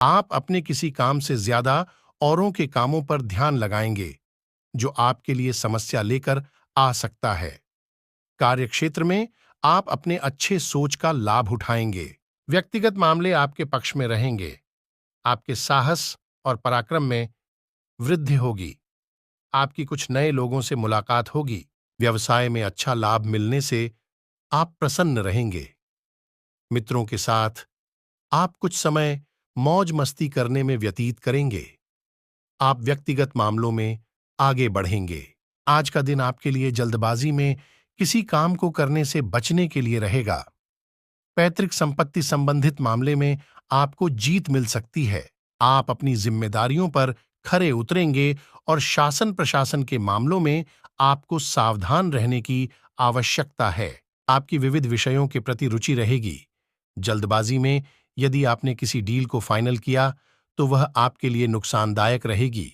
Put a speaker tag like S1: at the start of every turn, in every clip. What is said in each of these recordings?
S1: आप अपने किसी काम से ज्यादा औरों के कामों पर ध्यान लगाएंगे, जो आपके लिए समस्या लेकर आ सकता है। कार्यक्षेत्र में आप अपने अच्छे सोच का लाभ उठाएंगे। व्यक्तिगत मामले आपके पक्ष में रहेंगे। आपके साहस और पराक्रम में वृद्धि होगी। आपकी कुछ नए लोगों से मुलाकात होगी। व्यवसाय में अच्छा लाभ मिलने से आप प्रसन्न रहेंगे। मित्रों के साथ आप कुछ समय मौज मस्ती करने में व्यतीत करेंगे। आप व्यक्तिगत मामलों में आगे बढ़ेंगे। आज का दिन आपके लिए जल्दबाजी में किसी काम को करने से बचने के लिए रहेगा। पैतृक संपत्ति संबंधित मामले में आपको जीत मिल सकती है। आप अपनी जिम्मेदारियों पर खरे उतरेंगे और शासन प्रशासन के मामलों में आपको सावधान रहने की आवश्यकता है। आपकी विविध विषयों के प्रति रुचि रहेगी। जल्दबाजी में यदि आपने किसी डील को फाइनल किया तो वह आपके लिए नुकसानदायक रहेगी।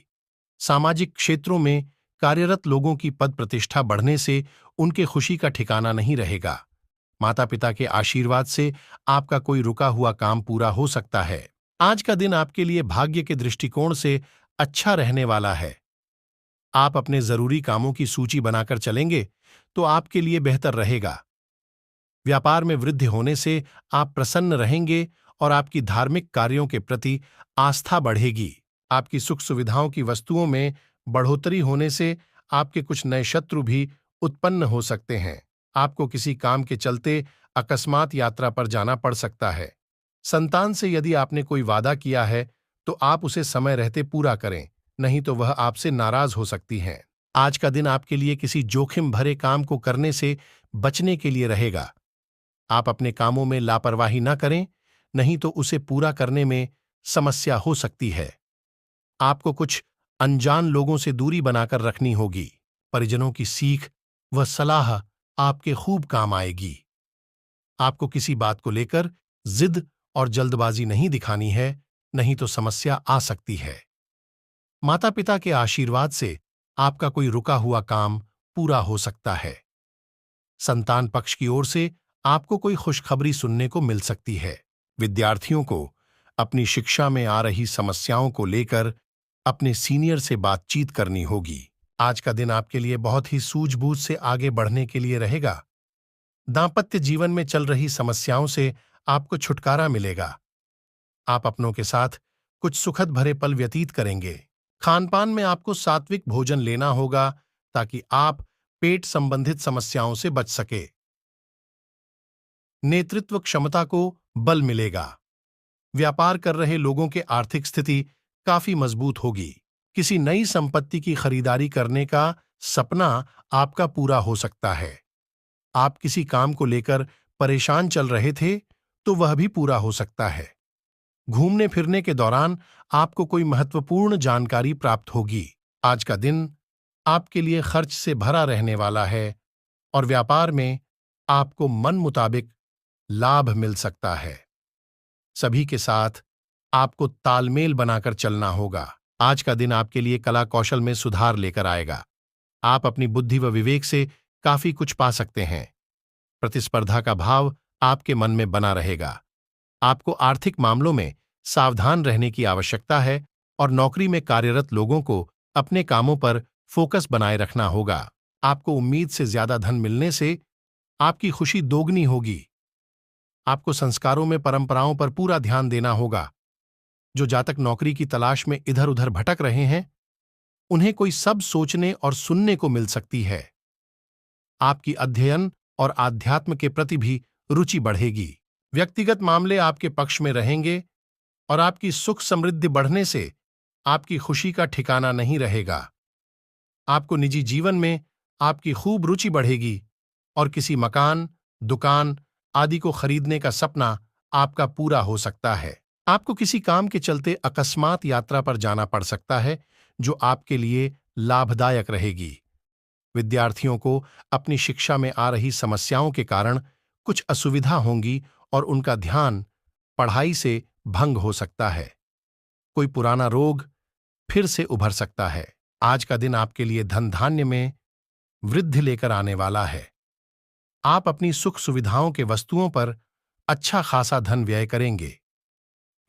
S1: सामाजिक क्षेत्रों में कार्यरत लोगों की पद प्रतिष्ठा बढ़ने से उनके खुशी का ठिकाना नहीं रहेगा। माता पिता के आशीर्वाद से आपका कोई रुका हुआ काम पूरा हो सकता है। आज का दिन आपके लिए भाग्य के दृष्टिकोण से अच्छा रहने वाला है। आप अपने जरूरी कामों की सूची बनाकर चलेंगे तो आपके लिए बेहतर रहेगा। व्यापार में वृद्धि होने से आप प्रसन्न रहेंगे और आपकी धार्मिक कार्यों के प्रति आस्था बढ़ेगी। आपकी सुख सुविधाओं की वस्तुओं में बढ़ोतरी होने से आपके कुछ नए शत्रु भी उत्पन्न हो सकते हैं। आपको किसी काम के चलते अकस्मात यात्रा पर जाना पड़ सकता है। संतान से यदि आपने कोई वादा किया है तो आप उसे समय रहते पूरा करें, नहीं तो वह आपसे नाराज हो सकती हैं। आज का दिन आपके लिए किसी जोखिम भरे काम को करने से बचने के लिए रहेगा। आप अपने कामों में लापरवाही न करें, नहीं तो उसे पूरा करने में समस्या हो सकती है। आपको कुछ अनजान लोगों से दूरी बनाकर रखनी होगी। परिजनों की सीख व सलाह आपके खूब काम आएगी। आपको किसी बात को लेकर जिद और जल्दबाजी नहीं दिखानी है, नहीं तो समस्या आ सकती है। माता पिता के आशीर्वाद से आपका कोई रुका हुआ काम पूरा हो सकता है। संतान पक्ष की ओर से आपको कोई खुशखबरी सुनने को मिल सकती है। विद्यार्थियों को अपनी शिक्षा में आ रही समस्याओं को लेकर अपने सीनियर से बातचीत करनी होगी। आज का दिन आपके लिए बहुत ही सूझबूझ से आगे बढ़ने के लिए रहेगा। दांपत्य जीवन में चल रही समस्याओं से आपको छुटकारा मिलेगा। आप अपनों के साथ कुछ सुखद भरे पल व्यतीत करेंगे। खानपान में आपको सात्विक भोजन लेना होगा ताकि आप पेट संबंधित समस्याओं से बच सके। नेतृत्व क्षमता को बल मिलेगा। व्यापार कर रहे लोगों के आर्थिक स्थिति काफी मजबूत होगी। किसी नई संपत्ति की खरीदारी करने का सपना आपका पूरा हो सकता है। आप किसी काम को लेकर परेशान चल रहे थे तो वह भी पूरा हो सकता है। घूमने फिरने के दौरान आपको कोई महत्वपूर्ण जानकारी प्राप्त होगी। आज का दिन आपके लिए खर्च से भरा रहने वाला है और व्यापार में आपको मन मुताबिक लाभ मिल सकता है। सभी के साथ आपको तालमेल बनाकर चलना होगा। आज का दिन आपके लिए कला कौशल में सुधार लेकर आएगा। आप अपनी बुद्धि व विवेक से काफी कुछ पा सकते हैं। प्रतिस्पर्धा का भाव आपके मन में बना रहेगा। आपको आर्थिक मामलों में सावधान रहने की आवश्यकता है और नौकरी में कार्यरत लोगों को अपने कामों पर फोकस बनाए रखना होगा। आपको उम्मीद से ज्यादा धन मिलने से आपकी खुशी दोगुनी होगी। आपको संस्कारों में परंपराओं पर पूरा ध्यान देना होगा। जो जातक नौकरी की तलाश में इधर उधर भटक रहे हैं, उन्हें कोई सब सोचने और सुनने को मिल सकती है। आपकी अध्ययन और आध्यात्म के प्रति भी रुचि बढ़ेगी। व्यक्तिगत मामले आपके पक्ष में रहेंगे और आपकी सुख समृद्धि बढ़ने से आपकी खुशी का ठिकाना नहीं रहेगा। आपको निजी जीवन में आपकी खूब रुचि बढ़ेगी और किसी मकान, दुकान आदि को खरीदने का सपना आपका पूरा हो सकता है। आपको किसी काम के चलते अकस्मात यात्रा पर जाना पड़ सकता है, जो आपके लिए लाभदायक रहेगी। विद्यार्थियों को अपनी शिक्षा में आ रही समस्याओं के कारण कुछ असुविधा होंगी और उनका ध्यान पढ़ाई से भंग हो सकता है। कोई पुराना रोग फिर से उभर सकता है। आज का दिन आपके लिए धन धान्य में वृद्धि लेकर आने वाला है। आप अपनी सुख सुविधाओं के वस्तुओं पर अच्छा खासा धन व्यय करेंगे।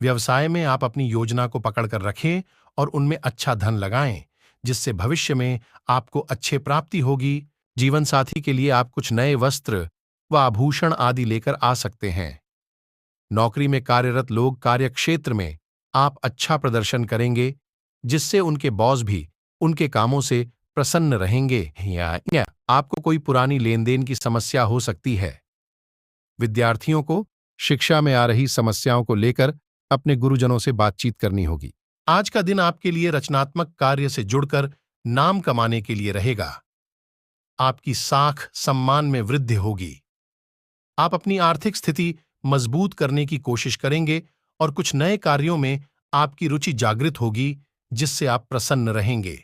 S1: व्यवसाय में आप अपनी योजना को पकड़कर रखें और उनमें अच्छा धन लगाएं, जिससे भविष्य में आपको अच्छे प्राप्ति होगी। जीवन साथी के लिए आप कुछ नए वस्त्र व आभूषण आदि लेकर आ सकते हैं। नौकरी में कार्यरत लोग कार्यक्षेत्र में आप अच्छा प्रदर्शन करेंगे, जिससे उनके बॉस भी उनके कामों से प्रसन्न रहेंगे। या आपको कोई पुरानी लेन देन की समस्या हो सकती है। विद्यार्थियों को शिक्षा में आ रही समस्याओं को लेकर अपने गुरुजनों से बातचीत करनी होगी। आज का दिन आपके लिए रचनात्मक कार्य से जुड़कर नाम कमाने के लिए रहेगा। आपकी साख सम्मान में वृद्धि होगी। आप अपनी आर्थिक स्थिति मजबूत करने की कोशिश करेंगे और कुछ नए कार्यों में आपकी रुचि जागृत होगी, जिससे आप प्रसन्न रहेंगे।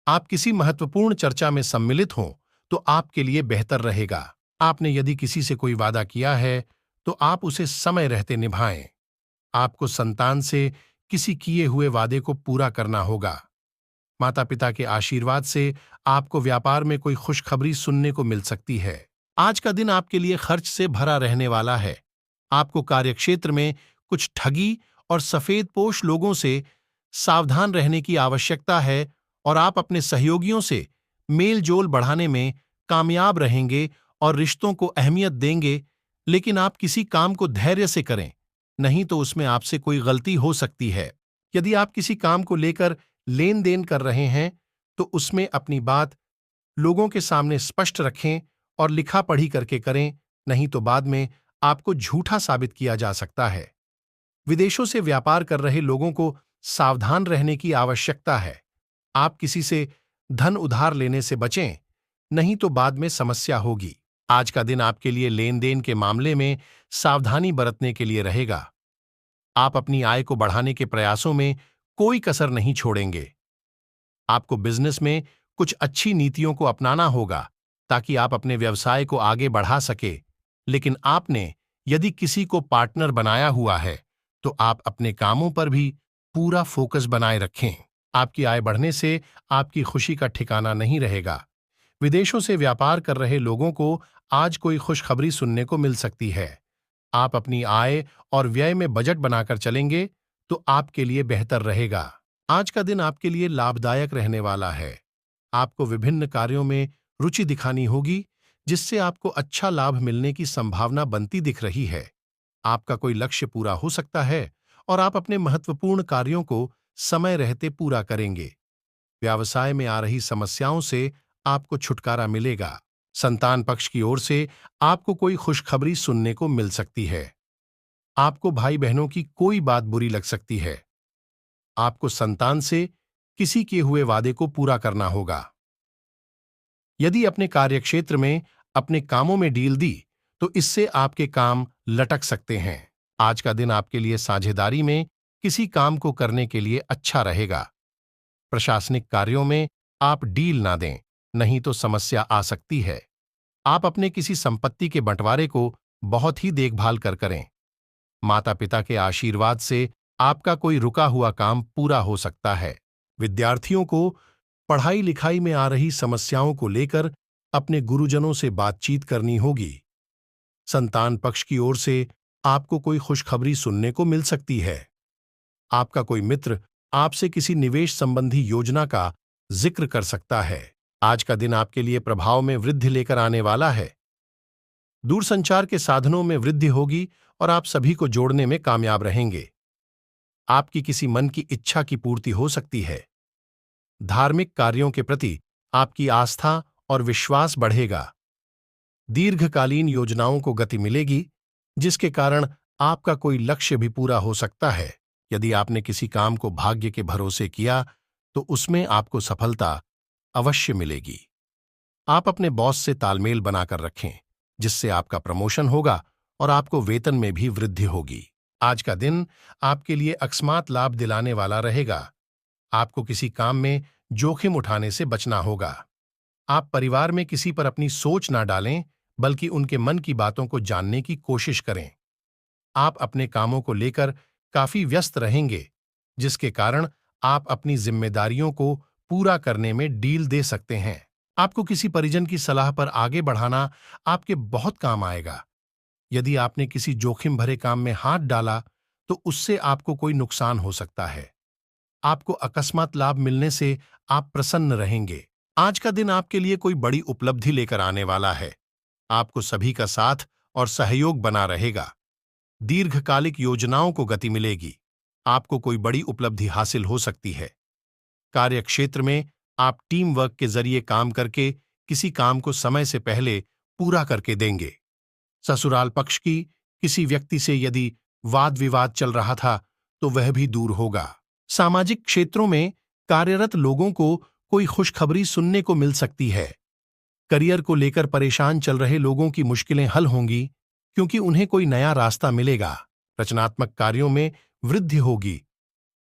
S1: आप किसी महत्वपूर्ण चर्चा में सम्मिलित हों तो आपके लिए बेहतर रहेगा। आपने यदि किसी से कोई वादा किया है तो आप उसे समय रहते निभाएं। आपको संतान से किसी किए हुए वादे को पूरा करना होगा। माता पिता के आशीर्वाद से आपको व्यापार में कोई खुशखबरी सुनने को मिल सकती है। आज का दिन आपके लिए खर्च से भरा रहने वाला है। आपको कार्यक्षेत्र में कुछ ठगी और सफेदपोश लोगों से सावधान रहने की आवश्यकता है और आप अपने सहयोगियों से मेल जोल बढ़ाने में कामयाब रहेंगे और रिश्तों को अहमियत देंगे, लेकिन आप किसी काम को धैर्य से करें, नहीं तो उसमें आपसे कोई गलती हो सकती है। यदि आप किसी काम को लेकर लेन देन कर रहे हैं तो उसमें अपनी बात लोगों के सामने स्पष्ट रखें और लिखा पढ़ी करके करें, नहीं तो बाद में आपको झूठा साबित किया जा सकता है। विदेशों से व्यापार कर रहे लोगों को सावधान रहने की आवश्यकता है। आप किसी से धन उधार लेने से बचें, नहीं तो बाद में समस्या होगी। आज का दिन आपके लिए लेन देन के मामले में सावधानी बरतने के लिए रहेगा। आप अपनी आय को बढ़ाने के प्रयासों में कोई कसर नहीं छोड़ेंगे। आपको बिजनेस में कुछ अच्छी नीतियों को अपनाना होगा ताकि आप अपने व्यवसाय को आगे बढ़ा सके, लेकिन आपने यदि किसी को पार्टनर बनाया हुआ है तो आप अपने कामों पर भी पूरा फोकस बनाए रखें। आपकी आय बढ़ने से आपकी खुशी का ठिकाना नहीं रहेगा। विदेशों से व्यापार कर रहे लोगों को आज कोई खुशखबरी सुनने को मिल सकती है। आप अपनी आय और व्यय में बजट बनाकर चलेंगे तो आपके लिए बेहतर रहेगा। आज का दिन आपके लिए लाभदायक रहने वाला है। आपको विभिन्न कार्यों में रुचि दिखानी होगी, जिससे आपको अच्छा लाभ मिलने की संभावना बनती दिख रही है। आपका कोई लक्ष्य पूरा हो सकता है और आप अपने महत्वपूर्ण कार्यों को समय रहते पूरा करेंगे। व्यवसाय में आ रही समस्याओं से आपको छुटकारा मिलेगा। संतान पक्ष की ओर से आपको कोई खुशखबरी सुनने को मिल सकती है। आपको भाई बहनों की कोई बात बुरी लग सकती है। आपको संतान से किसी किए हुए वादे को पूरा करना होगा। यदि अपने कार्यक्षेत्र में अपने कामों में डील दी तो इससे आपके काम लटक सकते हैं। आज का दिन आपके लिए साझेदारी में किसी काम को करने के लिए अच्छा रहेगा। प्रशासनिक कार्यों में आप डील ना दें, नहीं तो समस्या आ सकती है। आप अपने किसी संपत्ति के बंटवारे को बहुत ही देखभाल कर करें। माता पिता के आशीर्वाद से आपका कोई रुका हुआ काम पूरा हो सकता है। विद्यार्थियों को पढ़ाई लिखाई में आ रही समस्याओं को लेकर अपने गुरुजनों से बातचीत करनी होगी। संतान पक्ष की ओर से आपको कोई खुशखबरी सुनने को मिल सकती है। आपका कोई मित्र आपसे किसी निवेश संबंधी योजना का जिक्र कर सकता है। आज का दिन आपके लिए प्रभाव में वृद्धि लेकर आने वाला है। दूरसंचार के साधनों में वृद्धि होगी और आप सभी को जोड़ने में कामयाब रहेंगे। आपकी किसी मन की इच्छा की पूर्ति हो सकती है। धार्मिक कार्यों के प्रति आपकी आस्था और विश्वास बढ़ेगा। दीर्घकालीन योजनाओं को गति मिलेगी, जिसके कारण आपका कोई लक्ष्य भी पूरा हो सकता है। यदि आपने किसी काम को भाग्य के भरोसे किया तो उसमें आपको सफलता अवश्य मिलेगी। आप अपने बॉस से तालमेल बनाकर रखें, जिससे आपका प्रमोशन होगा और आपको वेतन में भी वृद्धि होगी। आज का दिन आपके लिए अकस्मात लाभ दिलाने वाला रहेगा। आपको किसी काम में जोखिम उठाने से बचना होगा। आप परिवार में किसी पर अपनी सोच ना डालें, बल्कि उनके मन की बातों को जानने की कोशिश करें। आप अपने कामों को लेकर काफी व्यस्त रहेंगे, जिसके कारण आप अपनी जिम्मेदारियों को पूरा करने में डील दे सकते हैं। आपको किसी परिजन की सलाह पर आगे बढ़ाना आपके बहुत काम आएगा। यदि आपने किसी जोखिम भरे काम में हाथ डाला तो उससे आपको कोई नुकसान हो सकता है। आपको अकस्मात लाभ मिलने से आप प्रसन्न रहेंगे। आज का दिन आपके लिए कोई बड़ी उपलब्धि लेकर आने वाला है। आपको सभी का साथ और सहयोग बना रहेगा। दीर्घकालिक योजनाओं को गति मिलेगी। आपको कोई बड़ी उपलब्धि हासिल हो सकती है। कार्य क्षेत्र में आप टीम वर्क के जरिए काम करके किसी काम को समय से पहले पूरा करके देंगे। ससुराल पक्ष की किसी व्यक्ति से यदि वाद विवाद चल रहा था तो वह भी दूर होगा। सामाजिक क्षेत्रों में कार्यरत लोगों को कोई खुशखबरी सुनने को मिल सकती है। करियर को लेकर परेशान चल रहे लोगों की मुश्किलें हल होंगी क्योंकि उन्हें कोई नया रास्ता मिलेगा। रचनात्मक कार्यों में वृद्धि होगी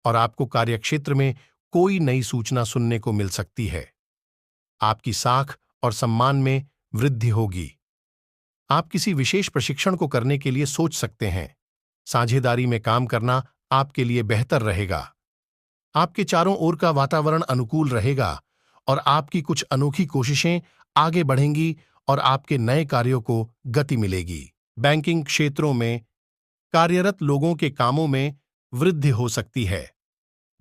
S1: और आपको कार्यक्षेत्र में कोई नई सूचना सुनने को मिल सकती है। आपकी साख और सम्मान में वृद्धि होगी। आप किसी विशेष प्रशिक्षण को करने के लिए सोच सकते हैं। साझेदारी में काम करना आपके लिए बेहतर रहेगा। आपके चारों ओर का वातावरण अनुकूल रहेगा और आपकी कुछ अनोखी कोशिशें आगे बढ़ेंगी और आपके नए कार्यों को गति मिलेगी। बैंकिंग क्षेत्रों में कार्यरत लोगों के कामों में वृद्धि हो सकती है,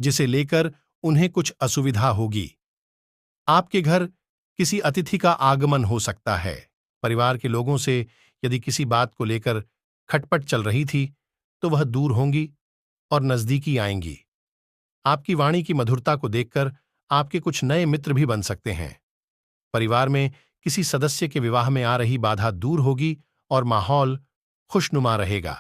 S1: जिसे लेकर उन्हें कुछ असुविधा होगी। आपके घर किसी अतिथि का आगमन हो सकता है। परिवार के लोगों से यदि किसी बात को लेकर खटपट चल रही थी तो वह दूर होंगी और नजदीकी आएंगी। आपकी वाणी की मधुरता को देखकर आपके कुछ नए मित्र भी बन सकते हैं। परिवार में किसी सदस्य के विवाह में आ रही बाधा दूर होगी और माहौल खुशनुमा रहेगा।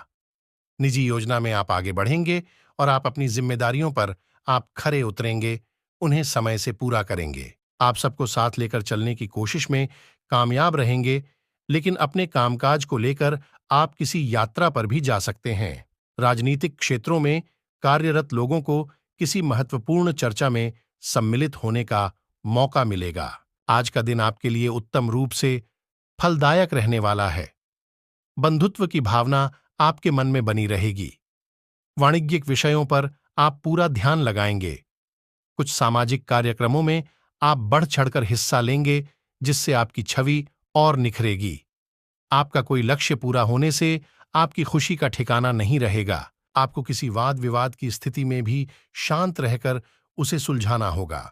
S1: निजी योजना में आप आगे बढ़ेंगे और आप अपनी जिम्मेदारियों पर आप खरे उतरेंगे, उन्हें समय से पूरा करेंगे। आप सबको साथ लेकर चलने की कोशिश में कामयाब रहेंगे, लेकिन अपने कामकाज को लेकर आप किसी यात्रा पर भी जा सकते हैं। राजनीतिक क्षेत्रों में कार्यरत लोगों को किसी महत्वपूर्ण चर्चा में सम्मिलित होने का मौका मिलेगा। आज का दिन आपके लिए उत्तम रूप से फलदायक रहने वाला है। बंधुत्व की भावना आपके मन में बनी रहेगी। वाणिज्यिक विषयों पर आप पूरा ध्यान लगाएंगे। कुछ सामाजिक कार्यक्रमों में आप बढ़ चढ़कर हिस्सा लेंगे, जिससे आपकी छवि और निखरेगी। आपका कोई लक्ष्य पूरा होने से आपकी खुशी का ठिकाना नहीं रहेगा। आपको किसी वाद विवाद की स्थिति में भी शांत रहकर उसे सुलझाना होगा।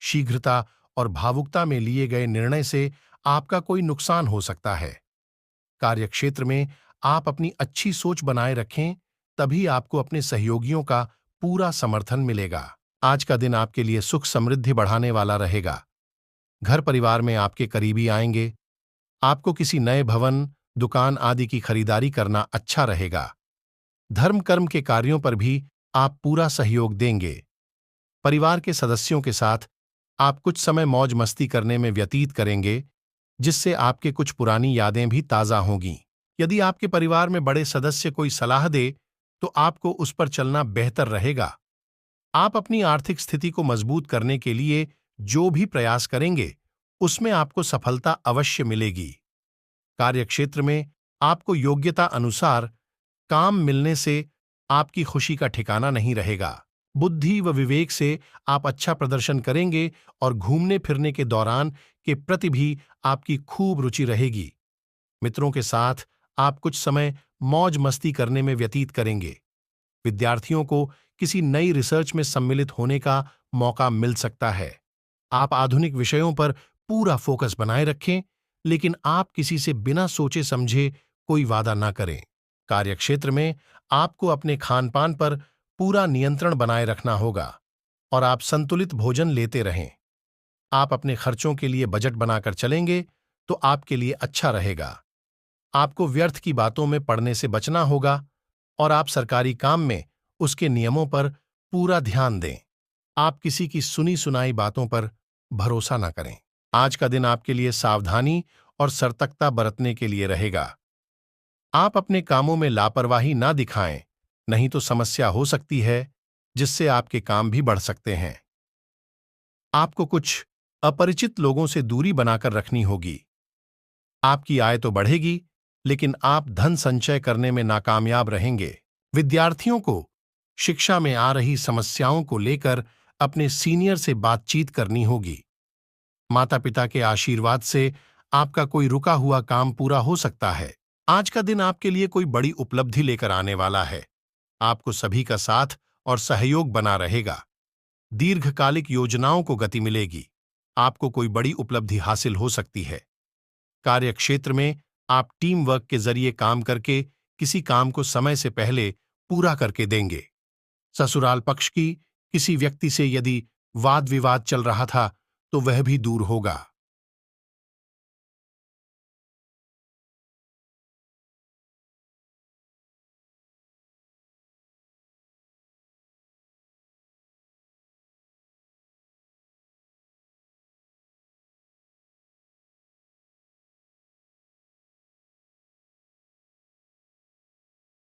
S1: शीघ्रता और भावुकता में लिए गए निर्णय से आपका कोई नुकसान हो सकता है। कार्यक्षेत्र में आप अपनी अच्छी सोच बनाए रखें, तभी आपको अपने सहयोगियों का पूरा समर्थन मिलेगा। आज का दिन आपके लिए सुख समृद्धि बढ़ाने वाला रहेगा। घर परिवार में आपके करीबी आएंगे। आपको किसी नए भवन, दुकान आदि की खरीदारी करना अच्छा रहेगा। धर्म कर्म के कार्यों पर भी आप पूरा सहयोग देंगे। परिवार के सदस्यों के साथ आप कुछ समय मौज मस्ती करने में व्यतीत करेंगे, जिससे आपके कुछ पुरानी यादें भी ताज़ा होंगी। यदि आपके परिवार में बड़े सदस्य कोई सलाह दे तो आपको उस पर चलना बेहतर रहेगा। आप अपनी आर्थिक स्थिति को मजबूत करने के लिए जो भी प्रयास करेंगे, उसमें आपको सफलता अवश्य मिलेगी। कार्यक्षेत्र में आपको योग्यता अनुसार काम मिलने से आपकी खुशी का ठिकाना नहीं रहेगा। बुद्धि व विवेक से आप अच्छा प्रदर्शन करेंगे और घूमने फिरने के दौरान के प्रति भी आपकी खूब रुचि रहेगी। मित्रों के साथ आप कुछ समय मौज मस्ती करने में व्यतीत करेंगे। विद्यार्थियों को किसी नई रिसर्च में सम्मिलित होने का मौका मिल सकता है। आप आधुनिक विषयों पर पूरा फोकस बनाए रखें, लेकिन आप किसी से बिना सोचे समझे कोई वादा न करें। कार्यक्षेत्र में आपको अपने खानपान पर पूरा नियंत्रण बनाए रखना होगा और आप संतुलित भोजन लेते रहें। आप अपने खर्चों के लिए बजट बनाकर चलेंगे तो आपके लिए अच्छा रहेगा। आपको व्यर्थ की बातों में पड़ने से बचना होगा और आप सरकारी काम में उसके नियमों पर पूरा ध्यान दें। आप किसी की सुनी सुनाई बातों पर भरोसा न करें। आज का दिन आपके लिए सावधानी और सतर्कता बरतने के लिए रहेगा। आप अपने कामों में लापरवाही ना दिखाएं, नहीं तो समस्या हो सकती है, जिससे आपके काम भी बढ़ सकते हैं। आपको कुछ अपरिचित लोगों से दूरी बनाकर रखनी होगी। आपकी आय तो बढ़ेगी, लेकिन आप धन संचय करने में नाकामयाब रहेंगे। विद्यार्थियों को शिक्षा में आ रही समस्याओं को लेकर अपने सीनियर से बातचीत करनी होगी। माता पिता के आशीर्वाद से आपका कोई रुका हुआ काम पूरा हो सकता है। आज का दिन आपके लिए कोई बड़ी उपलब्धि लेकर आने वाला है। आपको सभी का साथ और सहयोग बना रहेगा। दीर्घकालिक योजनाओं को गति मिलेगी। आपको कोई बड़ी उपलब्धि हासिल हो सकती है। कार्य क्षेत्र में आप टीम वर्क के जरिए काम करके किसी काम को समय से पहले पूरा करके देंगे। ससुराल पक्ष की किसी व्यक्ति से यदि वाद विवाद चल रहा था तो वह भी दूर होगा।